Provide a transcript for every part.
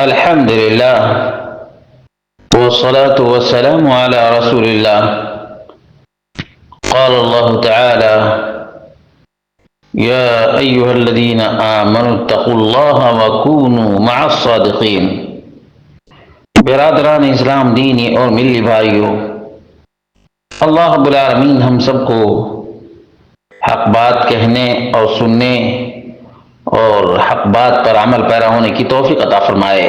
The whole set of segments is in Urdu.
الحمد لله والصلاة والسلام على رسول الله. قال الله تعالى: يا أيها الذين آمنوا اتقوا الله وكونوا مع الصادقين. برادران اسلام، دینی اور ملی بھائیوں، اللہ رب العالمین ہم سب کو حق بات کہنے اور سننے اور حق بات پر عمل پیرا ہونے کی توفیق عطا فرمائے.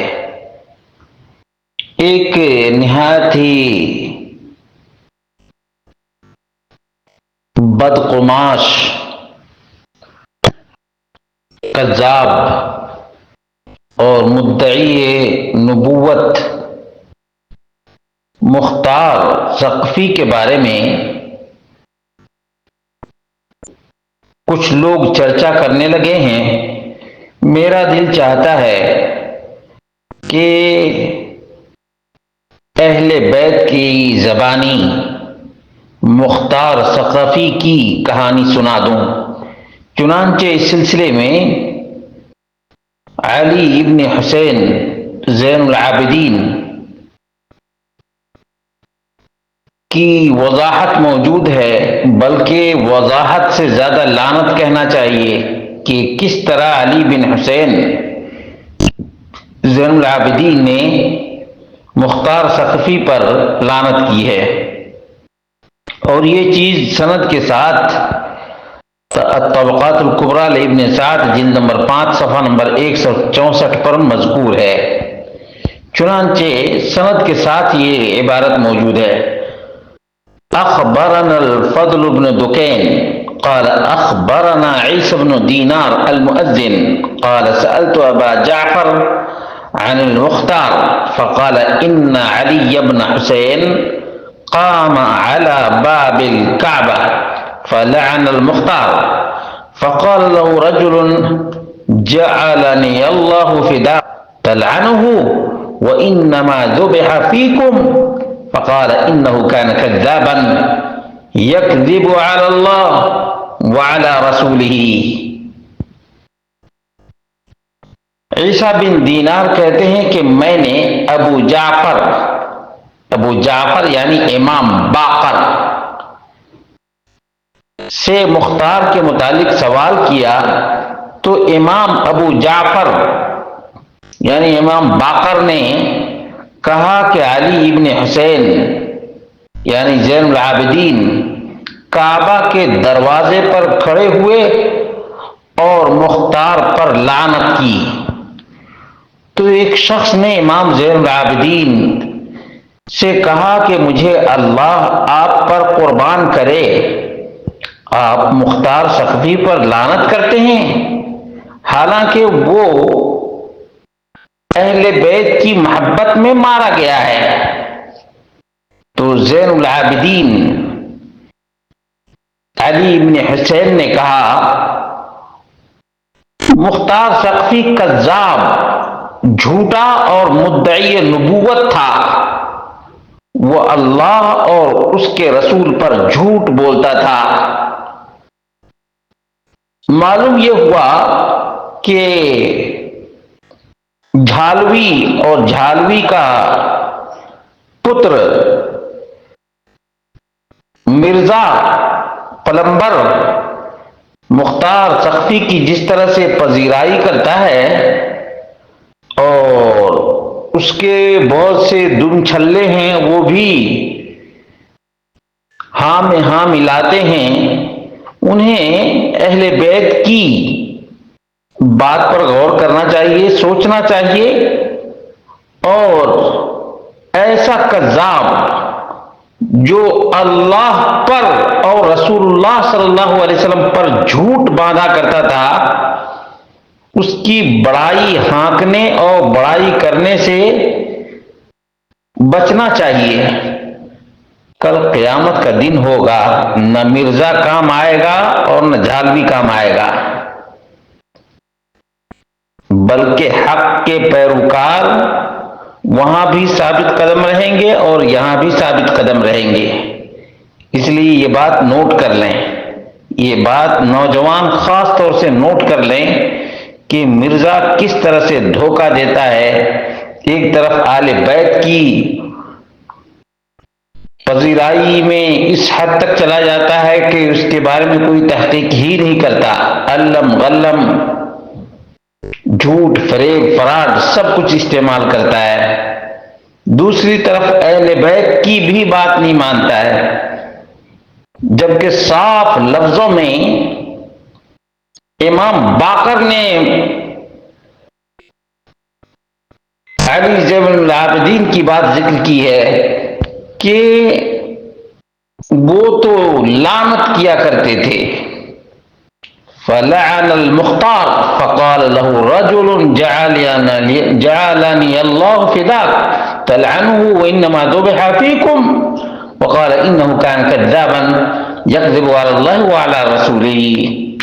ایک نہایت ہی بدقماش، کذاب اور مدعی نبوت مختار ثقفی کے بارے میں کچھ لوگ چرچا کرنے لگے ہیں. میرا دل چاہتا ہے کہ اہل بیت کی زبانی مختار ثقفی کی کہانی سنا دوں. چنانچہ اس سلسلے میں علی ابن حسین زین العابدین کی وضاحت موجود ہے، بلکہ وضاحت سے زیادہ لعنت کہنا چاہیے کہ کس طرح علی بن حسین زین العابدین نے مختار ثقفی پر لعنت کی ہے. اور یہ چیز سند کے ساتھ الطبقات الکبریٰ لابن سعد جلد نمبر 5 صفحہ نمبر 164 پر مذکور ہے. چنانچہ سند کے ساتھ یہ عبارت موجود ہے: اخبرنا الفضل بن دکین قال اخبرنا عیسی بن دینار المؤذن قال سألت ابا جعفر عن المختار فقال ان علی بن حسین قام على باب الكعبة فلعن المختار فقال له رجل جعلني الله فداء تلعنه وإنما ذبح فيكم فقال إنه كان كذابا يكذب على الله وعلى رسوله. عیسیٰ بن دینار کہتے ہیں کہ میں نے ابو جعفر یعنی امام باقر سے مختار کے متعلق سوال کیا تو امام ابو جعفر یعنی امام باقر نے کہا کہ علی ابن حسین یعنی زین العابدین کعبہ کے دروازے پر کھڑے ہوئے اور مختار پر لعنت کی. تو ایک شخص نے امام زین العابدین سے کہا کہ مجھے اللہ آپ پر قربان کرے، آپ مختار ثقفی پر لعنت کرتے ہیں، حالانکہ وہ اہل بیت کی محبت میں مارا گیا ہے. تو زین العابدین علی بن حسین نے کہا مختار ثقفی کذاب، جھوٹا اور مدعی نبوت تھا. وہ اللہ اور اس کے رسول پر جھوٹ بولتا تھا. معلوم یہ ہوا کہ جھالوی اور جھالوی کا پتر مرزا پلمبر مختار ثقفی کی جس طرح سے پذیرائی کرتا ہے اور اس کے بہت سے دم چھلے ہیں وہ بھی ہاں میں ہاں ملاتے ہیں، انہیں اہل بیت کی بات پر غور کرنا چاہیے، سوچنا چاہیے. اور ایسا کذاب جو اللہ پر اور رسول اللہ صلی اللہ علیہ وسلم پر جھوٹ باندھا کرتا تھا، اس کی بڑائی ہانکنے اور بڑائی کرنے سے بچنا چاہیے. کل قیامت کا دن ہوگا، نہ مرزا کام آئے گا اور نہ جھالوی کام آئے گا، بلکہ حق کے پیروکار وہاں بھی ثابت قدم رہیں گے اور یہاں بھی ثابت قدم رہیں گے. اس لیے یہ بات نوٹ کر لیں، یہ بات نوجوان خاص طور سے نوٹ کر لیں کہ مرزا کس طرح سے دھوکہ دیتا ہے ایک طرف آل بیت کی پذیرائی میں اس حد تک چلا جاتا ہے کہ اس کے بارے میں کوئی تحقیق ہی نہیں کرتا، علم غلم، جھوٹ فریب فراڈ سب کچھ استعمال کرتا ہے۔ دوسری طرف اہل بیت کی بھی بات نہیں مانتا ہے، جبکہ صاف لفظوں میں امام باقر نے علی زین العابدین کی بات ذکر کی ہے کہ وہ تو لعنت کیا کرتے تھے۔ فلعن المختار فقال له رجل جعلني الله فداك تلعنه وانما ذبح فيكم وقال انه كان كذابا يكذب على الله وعلى رسوله۔